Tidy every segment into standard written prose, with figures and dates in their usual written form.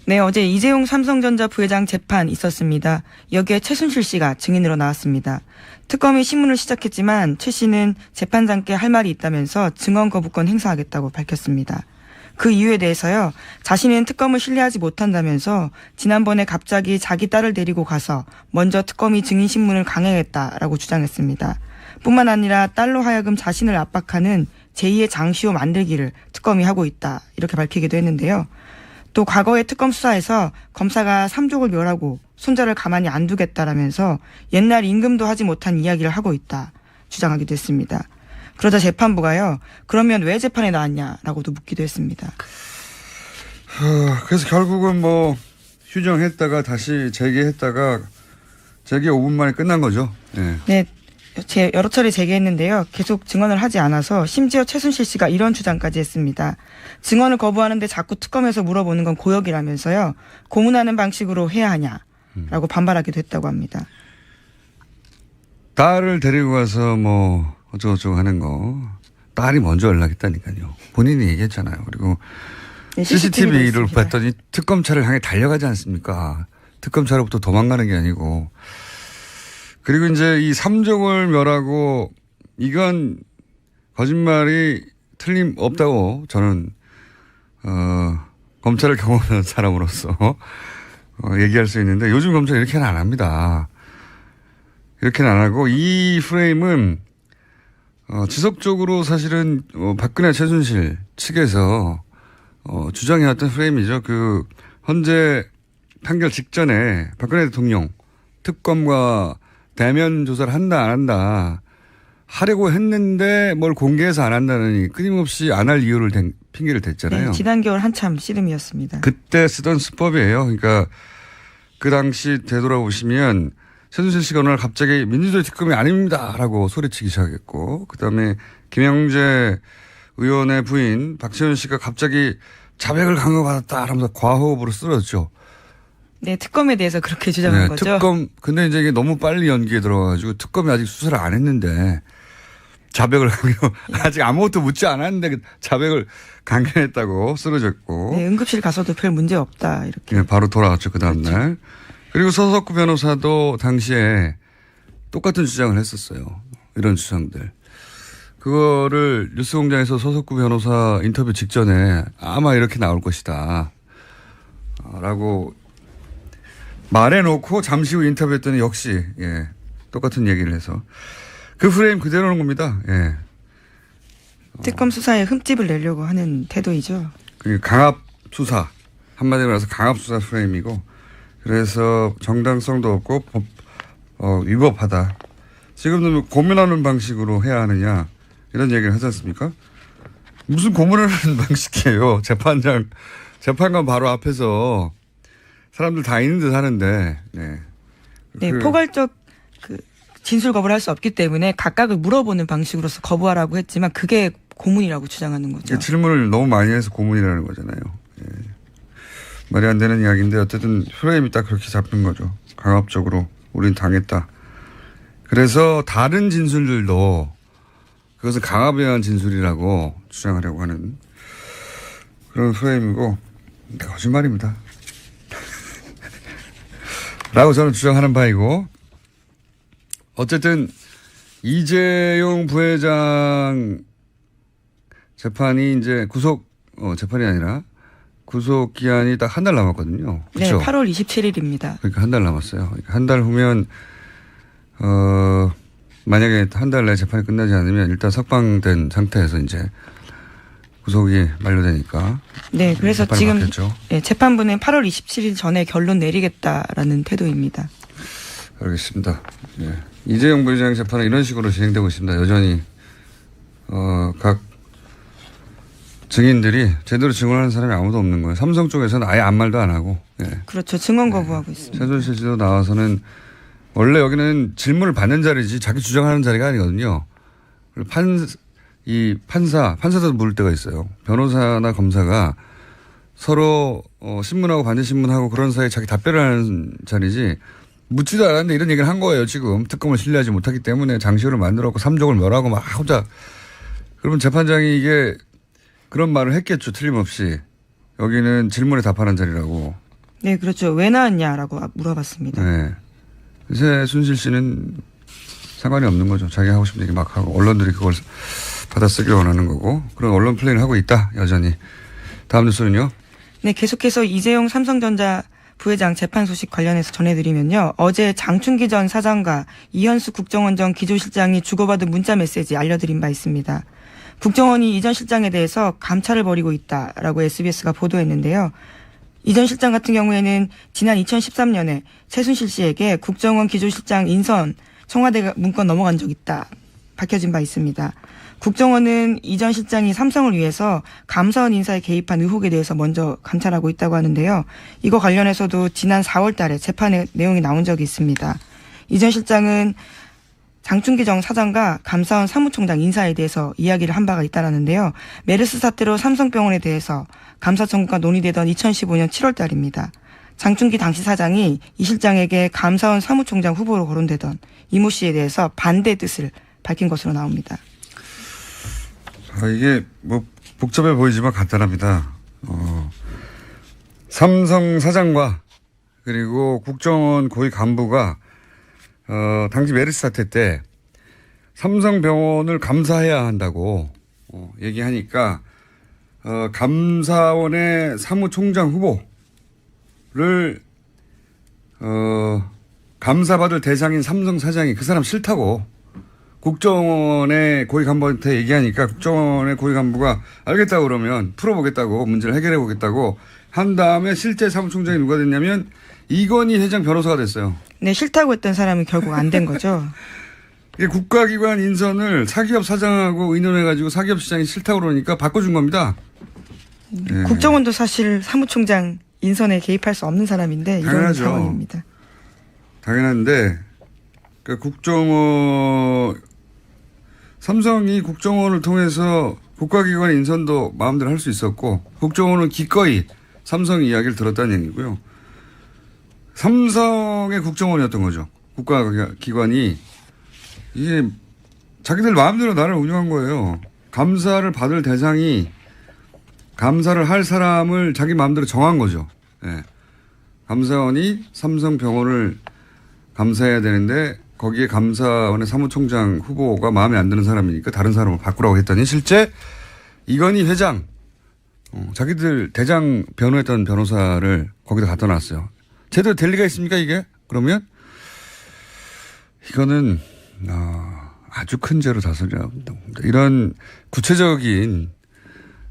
네, 어제 이재용 삼성전자 부회장 재판 있었습니다. 여기에 최순실 씨가 증인으로 나왔습니다. 특검이 신문을 시작했지만 최 씨는 재판장께 할 말이 있다면서 증언 거부권 행사하겠다고 밝혔습니다. 그 이유에 대해서요, 자신은 특검을 신뢰하지 못한다면서 지난번에 갑자기 자기 딸을 데리고 가서 먼저 특검이 증인 신문을 강행했다라고 주장했습니다. 뿐만 아니라 딸로 하여금 자신을 압박하는 제2의 장시호 만들기를 특검이 하고 있다, 이렇게 밝히기도 했는데요. 또 과거의 특검 수사에서 검사가 삼족을 멸하고 손자를 가만히 안 두겠다라면서 옛날 임금도 하지 못한 이야기를 하고 있다 주장하기도 했습니다. 그러자 재판부가요, 그러면 왜 재판에 나왔냐라고도 묻기도 했습니다. 그래서 결국은 뭐 휴정했다가 다시 재개했다가 재개 5분 만에 끝난 거죠. 네. 여러 차례 재개했는데요. 계속 증언을 하지 않아서 심지어 최순실 씨가 이런 주장까지 했습니다. 증언을 거부하는데 자꾸 특검에서 물어보는 건 고역이라면서요. 고문하는 방식으로 해야 하냐라고 반발하기도 했다고 합니다. 딸을 데리고 가서 뭐 어쩌고저쩌고 하는 거. 딸이 먼저 연락했다니까요. 본인이 얘기했잖아요. 그리고 네, CCTV를 봤더니 특검차를 향해 달려가지 않습니까? 특검차로부터 도망가는 게 아니고. 그리고 이제 이 삼족을 멸하고 이건 거짓말이 틀림없다고 저는 검찰을 경험하는 사람으로서 얘기할 수 있는데 요즘 검찰이 이렇게는 안 합니다. 이렇게는 안 하고 이 프레임은 지속적으로 사실은 박근혜 최순실 측에서 주장해왔던 프레임이죠. 그 헌재 판결 직전에 박근혜 대통령 특검과 대면 조사를 한다 안 한다 하려고 했는데 뭘 공개해서 안 한다느니 끊임없이 안 할 이유를 핑계를 댔잖아요. 네, 지난 겨울 한참 씨름이었습니다. 그때 쓰던 수법이에요. 그러니까 그 당시 되돌아보시면 최순실 씨가 어느 날 갑자기 민주주의 특검이 아닙니다라고 소리치기 시작했고, 그다음에 김영재 의원의 부인 박지원 씨가 갑자기 자백을 강요받았다 하면서 과호흡으로 쓰러졌죠. 네, 특검에 대해서 그렇게 주장한 거죠. 특검, 근데 이제 이게 너무 빨리 연기에 들어가가지고 특검이 아직 수사를 안 했는데 자백을 강요, 아직 아무것도 묻지 않았는데 자백을 강요했다고 쓰러졌고. 네, 응급실 가서도 별 문제 없다, 이렇게. 네, 바로 돌아갔죠, 그 다음날. 그렇죠. 그리고 서석구 변호사도 당시에 똑같은 주장을 했었어요. 이런 주장들. 그거를 뉴스공장에서 서석구 변호사 인터뷰 직전에 아마 이렇게 나올 것이다 라고 말해놓고 잠시 후 인터뷰했더니 역시 똑같은 얘기를 해서 그 프레임 그대로는 겁니다. 특검 수사에 흠집을 내려고 하는 태도이죠. 강압 수사, 한마디로 해서 강압 수사 프레임이고, 그래서 정당성도 없고 위법하다. 지금도 고문하는 방식으로 해야 하느냐 이런 얘기를 하지 않습니까? 무슨 고문을 하는 방식이에요. 재판관 바로 앞에서 사람들 다 있는 듯 하는데. 네, 포괄적 진술 거부를 할 수 없기 때문에 각각을 물어보는 방식으로서 거부하라고 했지만 그게 고문이라고 주장하는 거죠. 질문을 너무 많이 해서 고문이라는 거잖아요. 말이 안 되는 이야기인데 어쨌든 프레임이 딱 그렇게 잡힌 거죠. 강압적으로 우린 당했다. 그래서 다른 진술들도 그것은 강압에 의한 진술이라고 주장하려고 하는 그런 프레임이고 거짓말입니다. 라고 저는 주장하는 바이고, 어쨌든 이재용 부회장 재판이 이제 재판이 아니라 구속 기한이 딱 한 달 남았거든요. 그렇죠? 네, 8월 27일입니다. 그러니까 한 달 남았어요. 그러니까 한 달 후면 만약에 한 달 내에 재판이 끝나지 않으면 일단 석방된 상태에서 이제 구속이 만료되니까. 네, 그래서 지금 받겠죠. 재판부는 8월 27일 전에 결론 내리겠다라는 태도입니다. 알겠습니다. 이재용 부회장 재판은 이런 식으로 진행되고 있습니다. 여전히 각 증인들이 제대로 증언하는 사람이 아무도 없는 거예요. 삼성 쪽에서는 아예 아무 말도 안 하고. 그렇죠. 증언 거부하고 있습니다. 최순실 씨도 나와서는 원래 여기는 질문을 받는 자리지 자기 주장하는 자리가 아니거든요. 판사도 물을 때가 있어요. 변호사나 검사가 서로 신문하고 반대 신문하고 그런 사이에 자기 답변을 하는 자리지, 묻지도 않았는데 이런 얘기를 한 거예요. 지금 특검을 신뢰하지 못하기 때문에 장시호를 만들었고 삼족을 멸하고 막 혼자. 그러면 재판장이 이게 그런 말을 했겠죠. 틀림없이. 여기는 질문에 답하는 자리라고. 네, 그렇죠. 왜 나왔냐라고 물어봤습니다. 네. 최순실 씨는 상관이 없는 거죠. 자기 하고 싶은 얘기 막 하고 언론들이 그걸 받아쓰기를 원하는 거고 그런 언론 플레이를 하고 있다. 여전히. 다음 뉴스는요. 네, 계속해서 이재용 삼성전자 부회장 재판 소식 관련해서 전해드리면요. 어제 장충기 전 사장과 이현수 국정원 전 기조실장이 주고받은 문자 메시지 알려드린 바 있습니다. 국정원이 이 전 실장에 대해서 감찰을 벌이고 있다라고 SBS가 보도했는데요. 이 전 실장 같은 경우에는 지난 2013년에 최순실 씨에게 국정원 기조실장 인선 청와대 문건 넘어간 적 있다 밝혀진 바 있습니다. 국정원은 이 전 실장이 삼성을 위해서 감사원 인사에 개입한 의혹에 대해서 먼저 감찰하고 있다고 하는데요. 이거 관련해서도 지난 4월 달에 재판에 내용이 나온 적이 있습니다. 이 전 실장은 장충기 전 사장과 감사원 사무총장 인사에 대해서 이야기를 한 바가 있다라는데요. 메르스 사태로 삼성병원에 대해서 감사 청구가 논의되던 2015년 7월 달입니다. 장충기 당시 사장이 이 실장에게 감사원 사무총장 후보로 거론되던 이모 씨에 대해서 반대 뜻을 밝힌 것으로 나옵니다. 이게 뭐 복잡해 보이지만 간단합니다. 삼성 사장과 그리고 국정원 고위 간부가 당시 메르스 사태 때 삼성병원을 감사해야 한다고 얘기하니까 감사원의 사무총장 후보를 감사받을 대상인 삼성 사장이 그 사람 싫다고 국정원의 고위 간부한테 얘기하니까 국정원의 고위 간부가 알겠다고 그러면 풀어보겠다고 문제를 해결해보겠다고 한 다음에 실제 사무총장이 누가 됐냐면 이건희 회장 변호사가 됐어요. 네, 싫다고 했던 사람은 결국 안 된 거죠. 이게 국가기관 인선을 사기업 사장하고 의논해가지고 사기업 시장이 싫다고 그러니까 바꿔준 겁니다. 네. 국정원도 사실 사무총장 인선에 개입할 수 없는 사람인데 이런 당연하죠. 상황입니다. 당연한데 그러니까 삼성이 국정원을 통해서 국가기관 인선도 마음대로 할 수 있었고 국정원은 기꺼이 삼성 이야기를 들었다는 얘기고요. 삼성의 국정원이었던 거죠. 국가기관이 이게 자기들 마음대로 나를 운영한 거예요. 감사를 받을 대상이 감사를 할 사람을 자기 마음대로 정한 거죠. 네. 감사원이 삼성병원을 감사해야 되는데 거기에 감사원의 사무총장 후보가 마음에 안 드는 사람이니까 다른 사람을 바꾸라고 했더니 실제 이건희 회장 자기들 대장 변호했던 변호사를 거기다 갖다 놨어요. 제대로 될 리가 있습니까 이게? 그러면 이거는 아주 큰 죄로 다스려야 합니다. 이런 구체적인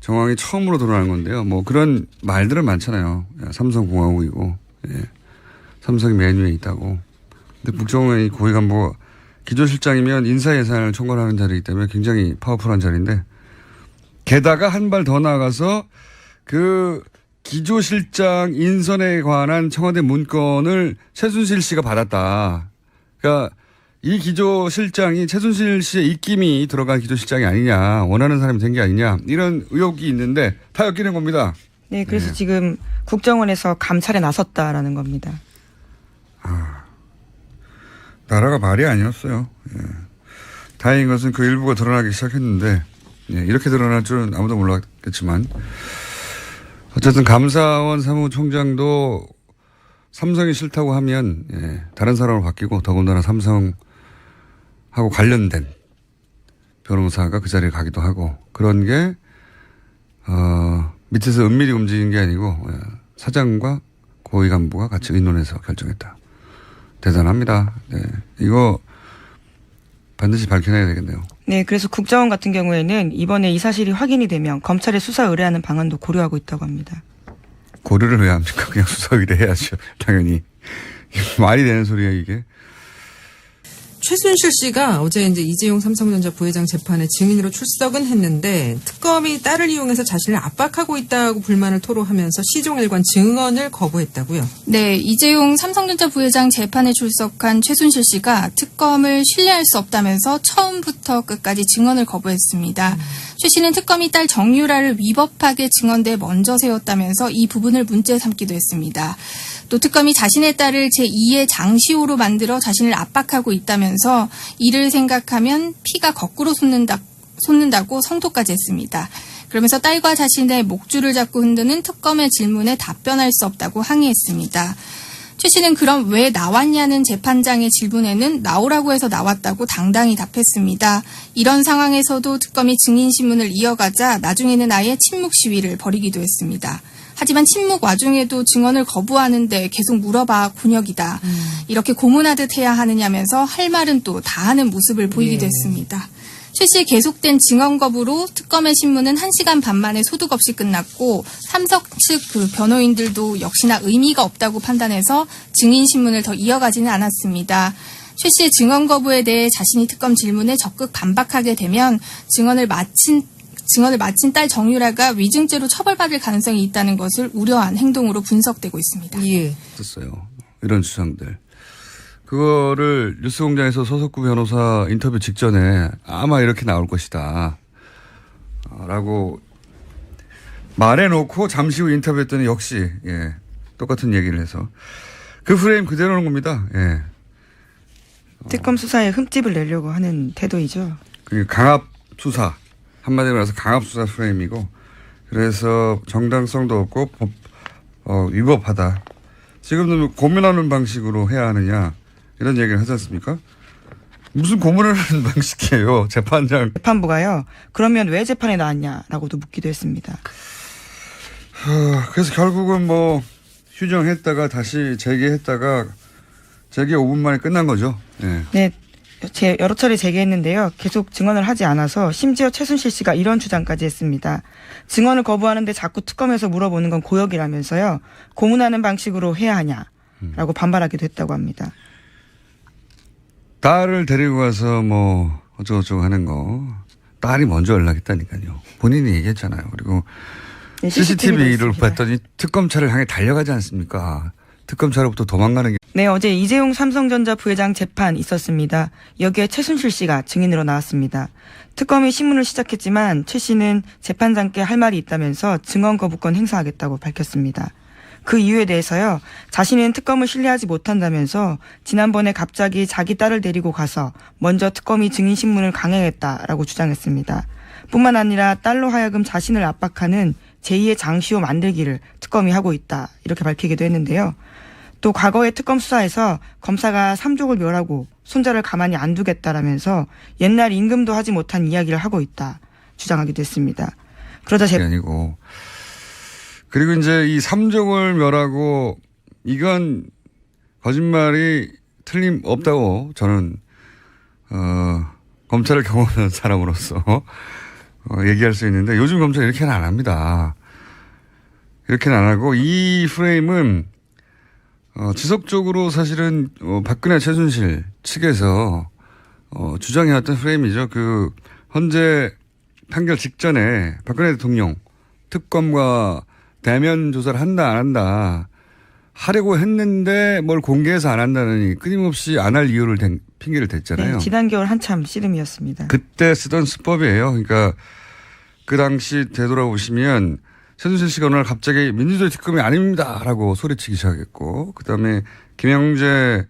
정황이 처음으로 드러나는 건데요. 뭐 그런 말들은 많잖아요. 삼성공화국이고 삼성이 맨 위에 있다고. 근데 국정원의 고위 간부가 기조실장이면 인사 예산을 총괄하는 자리이기 때문에 굉장히 파워풀한 자리인데 게다가 한 발 더 나아가서 그 기조실장 인선에 관한 청와대 문건을 최순실 씨가 받았다. 그러니까 이 기조실장이 최순실 씨의 입김이 들어간 기조실장이 아니냐. 원하는 사람이 된 게 아니냐. 이런 의혹이 있는데 다 엮이는 겁니다. 네, 그래서 지금 국정원에서 감찰에 나섰다라는 겁니다. 나라가 말이 아니었어요. 다행인 것은 그 일부가 드러나기 시작했는데 이렇게 드러날 줄은 아무도 몰랐겠지만 어쨌든 감사원 사무총장도 삼성이 싫다고 하면 다른 사람으로 바뀌고 더군다나 삼성하고 관련된 변호사가 그 자리에 가기도 하고 그런 게 밑에서 은밀히 움직인 게 아니고 사장과 고위 간부가 같이 의논해서 결정했다. 대단합니다. 네. 이거 반드시 밝혀내야 되겠네요. 네, 그래서 국정원 같은 경우에는 이번에 이 사실이 확인이 되면 검찰에 수사 의뢰하는 방안도 고려하고 있다고 합니다. 고려를 왜 합니까? 그냥 수사 의뢰해야죠. 당연히. 말이 되는 소리야 이게. 최순실 씨가 어제 이제 이재용 삼성전자 부회장 재판에 증인으로 출석은 했는데 특검이 딸을 이용해서 자신을 압박하고 있다고 불만을 토로하면서 시종일관 증언을 거부했다고요. 네, 이재용 삼성전자 부회장 재판에 출석한 최순실 씨가 특검을 신뢰할 수 없다면서 처음부터 끝까지 증언을 거부했습니다. 최 씨는 특검이 딸 정유라를 위법하게 증언대에 먼저 세웠다면서 이 부분을 문제 삼기도 했습니다. 또 특검이 자신의 딸을 제2의 장시호로 만들어 자신을 압박하고 있다면서 이를 생각하면 피가 거꾸로 솟는다고 성토까지 했습니다. 그러면서 딸과 자신의 목줄을 잡고 흔드는 특검의 질문에 답변할 수 없다고 항의했습니다. 최 씨는 그럼 왜 나왔냐는 재판장의 질문에는 나오라고 해서 나왔다고 당당히 답했습니다. 이런 상황에서도 특검이 증인신문을 이어가자 나중에는 아예 침묵 시위를 벌이기도 했습니다. 하지만 침묵 와중에도 증언을 거부하는데 계속 물어봐 곤욕이다. 이렇게 고문하듯 해야 하느냐면서 할 말은 또 다 하는 모습을 보이기도 했습니다. 최 씨의 계속된 증언 거부로 특검의 신문은 1시간 반 만에 소득 없이 끝났고 삼성 측 그 변호인들도 역시나 의미가 없다고 판단해서 증인 신문을 더 이어가지는 않았습니다. 최 씨의 증언 거부에 대해 자신이 특검 질문에 적극 반박하게 되면 증언을 마친 딸 정유라가 위증죄로 처벌받을 가능성이 있다는 것을 우려한 행동으로 분석되고 있습니다. 예. 있었어요. 이런 주장들. 그거를 뉴스공장에서 서석구 변호사 인터뷰 직전에 아마 이렇게 나올 것이다. 라고 말해놓고 잠시 후 인터뷰했더니 역시, 예, 똑같은 얘기를 해서 그 프레임 그대로는 겁니다. 예. 특검 수사에 흠집을 내려고 하는 태도이죠. 강압 수사. 한마디로 말해서 강압 수사 프레임이고 그래서 정당성도 없고 위법하다. 지금도 고문하는 방식으로 해야 하느냐. 이런 얘기를 하지 않습니까? 무슨 고문을 하는 방식이에요. 재판부가요. 그러면 왜 재판에 나왔냐라고도 묻기도 했습니다. 그래서 결국은 뭐 휴정했다가 다시 재개했다가 재개 5분 만에 끝난 거죠. 네. 네. 여러 차례 재개했는데요. 계속 증언을 하지 않아서 심지어 최순실 씨가 이런 주장까지 했습니다. 증언을 거부하는데 자꾸 특검에서 물어보는 건 고역이라면서요. 고문하는 방식으로 해야 하냐라고 반발하기도 했다고 합니다. 딸을 데리고 가서 뭐 어쩌고저쩌고 하는 거 딸이 먼저 연락했다니까요. 본인이 얘기했잖아요. 그리고 네, CCTV를 봤더니 특검차를 향해 달려가지 않습니까? 특검차로부터 도망가는 게. 네, 어제 이재용 삼성전자 부회장 재판 있었습니다. 여기에 최순실 씨가 증인으로 나왔습니다. 특검이 신문을 시작했지만 최 씨는 재판장께 할 말이 있다면서 증언 거부권 행사하겠다고 밝혔습니다. 그 이유에 대해서요. 자신은 특검을 신뢰하지 못한다면서 지난번에 갑자기 자기 딸을 데리고 가서 먼저 특검이 증인신문을 강행했다라고 주장했습니다. 뿐만 아니라 딸로 하여금 자신을 압박하는 제2의 장시호 만들기를 특검이 하고 있다. 이렇게 밝히기도 했는데요. 또 과거의 특검 수사에서 검사가 삼족을 멸하고 손자를 가만히 안 두겠다라면서 옛날 임금도 하지 못한 이야기를 하고 있다. 주장하기도 했습니다. 그러자 아니고. 그리고 이제 이 삼족을 멸하고 이건 거짓말이 틀림없다고 저는 검찰을 경험하는 사람으로서 얘기할 수 있는데 요즘 검찰은 이렇게는 안 합니다. 이렇게는 안 하고 이 프레임은 지속적으로 사실은 박근혜 최순실 측에서 주장해왔던 프레임이죠. 그 헌재 판결 직전에 박근혜 대통령 특검과 대면 조사를 한다 안 한다 하려고 했는데 뭘 공개해서 안 한다느니 끊임없이 안 할 이유를 핑계를 댔잖아요. 네, 지난 겨울 한참 씨름이었습니다. 그때 쓰던 수법이에요. 그러니까 그 당시 되돌아보시면 최순실 씨가 어느 날 갑자기 민주주의 특검이 아닙니다라고 소리치기 시작했고 그다음에 김영재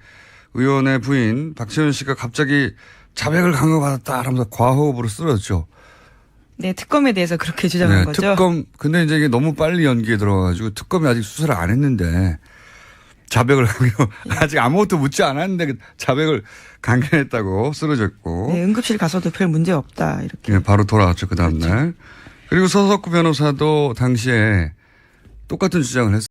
의원의 부인 박지원 씨가 갑자기 자백을 강요받았다 하면서 과호흡으로 쓰러졌죠. 네, 특검에 대해서 그렇게 주장한 거죠. 특검, 근데 이제 이게 너무 빨리 연기에 들어가가지고 특검이 아직 수사를 안 했는데 자백을 강요, 아직 아무것도 묻지 않았는데 자백을 강요했다고 쓰러졌고. 네, 응급실 가서도 별 문제 없다, 이렇게. 네, 바로 돌아왔죠, 그 다음날. 그렇죠. 그리고 서석구 변호사도 당시에 똑같은 주장을 했어요.